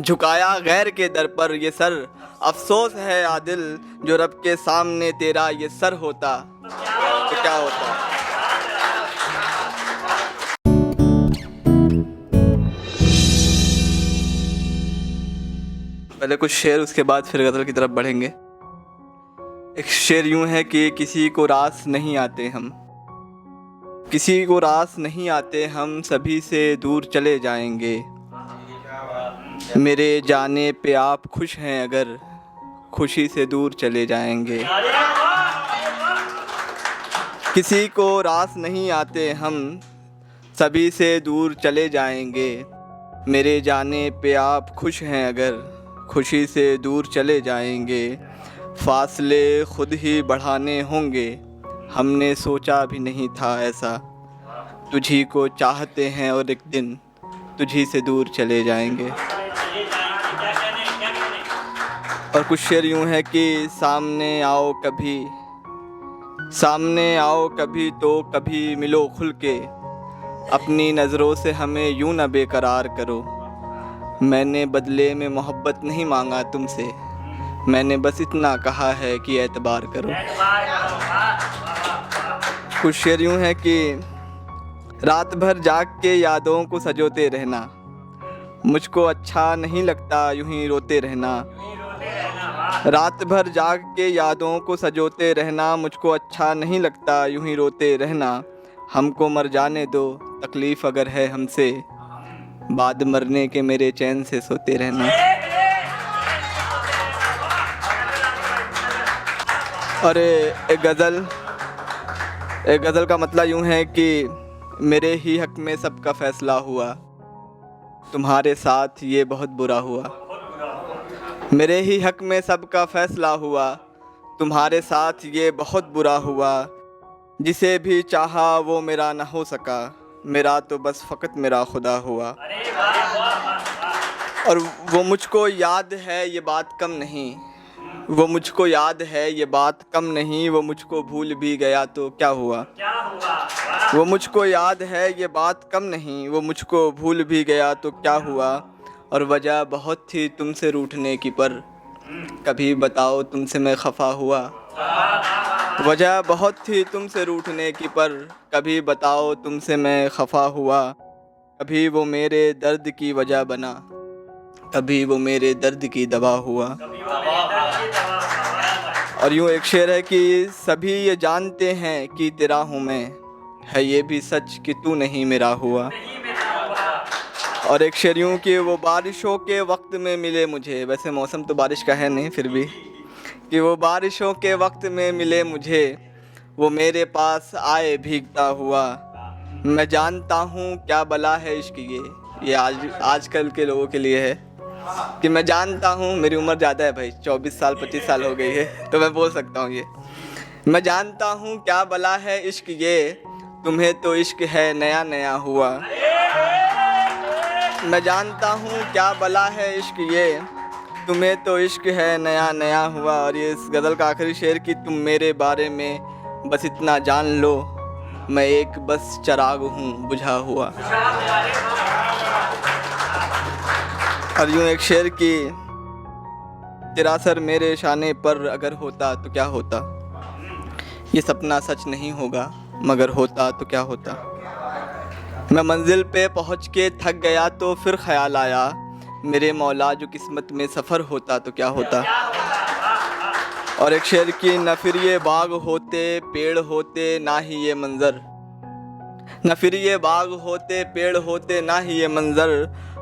झुकाया गैर के दर पर ये सर, अफसोस है आदिल जो रब के सामने तेरा ये सर होता तो क्या होता। पहले कुछ शेर, उसके बाद फिर गज़ल की तरफ बढ़ेंगे। एक शेर यूं है कि किसी को रास नहीं आते हम, किसी को रास नहीं आते हम, सभी से दूर चले जाएंगे। मेरे जाने पे आप खुश हैं अगर खुशी से दूर चले जाएंगे। किसी को रास नहीं आते हम, सभी से दूर चले जाएंगे। मेरे जाने पे आप खुश हैं अगर खुशी से दूर चले जाएंगे। फासले खुद ही बढ़ाने होंगे, हमने सोचा भी नहीं था ऐसा। तुझी को चाहते हैं और एक दिन तुझी से दूर चले जाएंगे। और कुछ शेर यूँ है कि सामने आओ कभी, सामने आओ कभी तो कभी मिलो खुल के। अपनी नज़रों से हमें यूँ न बेकरार करो। मैंने बदले में मोहब्बत नहीं मांगा तुमसे, मैंने बस इतना कहा है कि एतबार करो। कुछ शेर यूँ है कि रात भर जाग के यादों को सजोते रहना, मुझको अच्छा नहीं लगता यूं ही रोते रहना। रात भर जाग के यादों को सजोते रहना, मुझको अच्छा नहीं लगता यूं ही रोते रहना। हमको मर जाने दो तकलीफ़ अगर है हमसे, बाद मरने के मेरे चैन से सोते रहना। और एक गज़ल का मतलब यूँ है कि मेरे ही हक़ में सबका फ़ैसला हुआ, तुम्हारे साथ ये बहुत बुरा हुआ। मेरे ही हक़ में सबका फ़ैसला हुआ, तुम्हारे साथ ये बहुत बुरा हुआ। जिसे भी चाहा वो मेरा न हो सका, मेरा तो बस फ़कत मेरा खुदा हुआ। और वो मुझको याद है ये बात कम नहीं, वो मुझको याद है ये बात कम नहीं। वो मुझको भूल भी गया तो क्या हुआ। वो मुझको याद है ये बात कम नहीं, वो मुझको भूल भी गया तो क्या हुआ। और वजह बहुत थी तुमसे रूठने की, पर कभी बताओ तुमसे मैं खफा हुआ। वजह बहुत थी तुमसे रूठने की, पर कभी बताओ तुमसे मैं खफा हुआ। कभी वो मेरे दर्द की वजह बना, कभी वो मेरे दर्द की दवा हुआ। और यूँ एक शेर है कि सभी ये जानते हैं कि तेरा हूँ मैं, है ये भी सच कि तू नहीं मेरा हुआ। और एक शेर यूँ कि वो बारिशों के वक्त में मिले मुझे, वैसे मौसम तो बारिश का है नहीं फिर भी, कि वो बारिशों के वक्त में मिले मुझे, वो मेरे पास आए भीगता हुआ। मैं जानता हूँ क्या बला है इश्क ये आजकल के लोगों के लिए है कि मैं जानता हूँ, मेरी उम्र ज़्यादा है भाई, 24 साल 25 साल हो गई है, तो मैं बोल सकता हूँ ये। मैं जानता हूँ क्या बला है इश्क ये, तुम्हें तो इश्क है नया नया हुआ। मैं जानता हूँ क्या बला है इश्क ये, तुम्हें तो इश्क है नया नया हुआ। और ये इस गज़ल का आखिरी शेर कि तुम मेरे बारे में बस इतना जान लो, मैं एक बस चिराग हूँ बुझा हुआ। और यूँ एक शेर कि तेरा सर मेरे शाने पर अगर होता तो क्या होता। ये सपना सच नहीं होगा मगर होता तो क्या होता। मैं मंजिल पे पहुँच के थक गया तो फिर ख्याल आया, मेरे मौला जो किस्मत में सफ़र होता तो क्या होता। और एक शेर की न फिर ये बाग होते पेड़ होते ना ही ये मंज़र, न फिर ये बाग होते पेड़ होते ना ही ये मंज़र।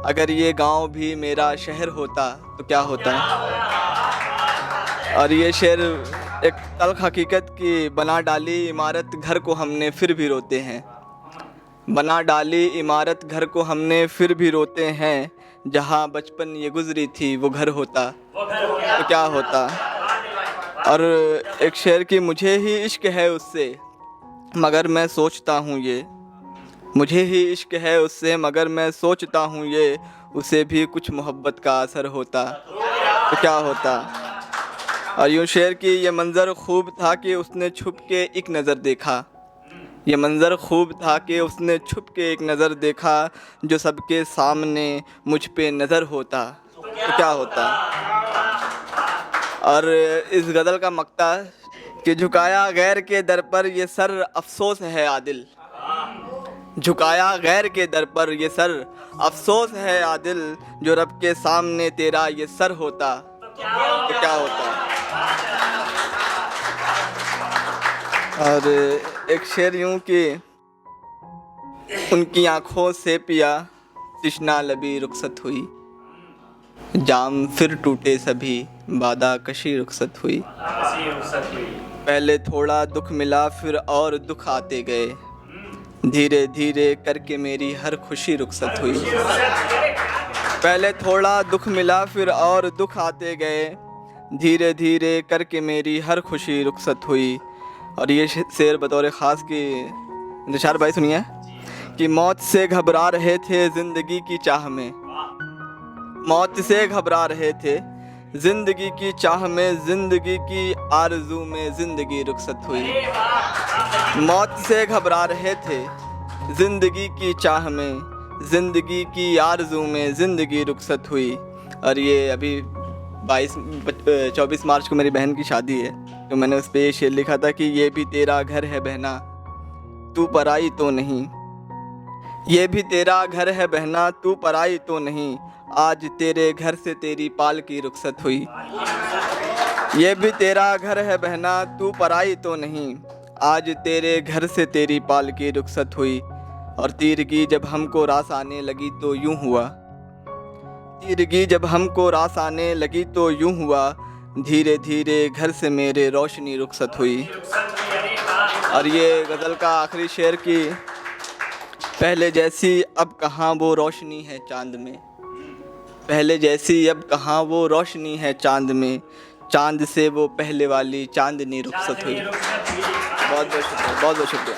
अगर ये गांव भी मेरा शहर होता तो क्या होता। और ये शेर एक तल्ख़ हकीकत की, बना डाली इमारत घर को हमने फिर भी रोते हैं, बना डाली इमारत घर को हमने फिर भी रोते हैं। जहाँ बचपन ये गुजरी थी वो घर होता तो क्या होता। और एक शेर की मुझे ही इश्क है उससे मगर मैं सोचता हूँ ये, मुझे ही इश्क है उससे मगर मैं सोचता हूँ ये, उसे भी कुछ मोहब्बत का असर होता तो क्या होता। और यूँ शेर की ये मंज़र खूब था कि उसने छुप के एक नज़र देखा, ये मंज़र खूब था कि उसने छुप के एक नज़र देखा, जो सबके सामने मुझ पे नज़र होता तो क्या होता। और इस गज़ल का मक्ता कि झुकाया गैर के दर पर ये सर अफसोस है आदिल, झुकाया गैर के दर पर ये सर अफसोस है आदिल, जो रब के सामने तेरा ये सर होता तो क्या होता। और एक शेर यूं कि उनकी आंखों से पिया तिश्ना लबी रुखसत हुई, जाम फिर टूटे सभी बादा कशी रुखसत हुई। पहले थोड़ा दुख मिला फिर और दुख आते गए, धीरे धीरे करके मेरी हर खुशी रुखसत हुई। पहले थोड़ा दुख मिला फिर और दुख आते गए, धीरे धीरे करके मेरी हर खुशी रुखसत हुई। और ये शेर बतौर ख़ास की इंतशार भाई सुनिए कि मौत से घबरा रहे थे ज़िंदगी की चाह में, मौत से घबरा रहे थे ज़िंदगी की चाह में, ज़िंदगी की आरज़ू में ज़िंदगी रुखसत हुई। मौत से घबरा रहे थे ज़िंदगी की चाह में, ज़िंदगी की आरज़ू में ज़िंदगी रुखसत हुई। और ये अभी 24 मार्च को मेरी बहन की शादी है, तो मैंने उस पर ये शेर लिखा था कि ये भी तेरा घर है बहना तू पराई तो नहीं, ये भी तेरा घर है बहना तू पराई तो नहीं, आज तेरे घर से तेरी पाल की रुखसत हुई। ये भी तेरा घर है बहना तू पराई तो नहीं, आज तेरे घर से तेरी पाल की रुखसत हुई। और तीरगी जब हमको रास आने लगी तो यूं हुआ, तीरगी जब हमको रास आने लगी तो यूं हुआ, धीरे धीरे घर से मेरे रोशनी रुखसत हुई। और ये गज़ल का आखिरी शेर कि पहले जैसी अब कहाँ वो रोशनी है चांद में, पहले जैसी अब कहाँ वो रोशनी है चांद में, चांद से वो पहले वाली चांदनी रुखसत हुई। बहुत बहुत शुक्रिया, बहुत बहुत शुक्रिया।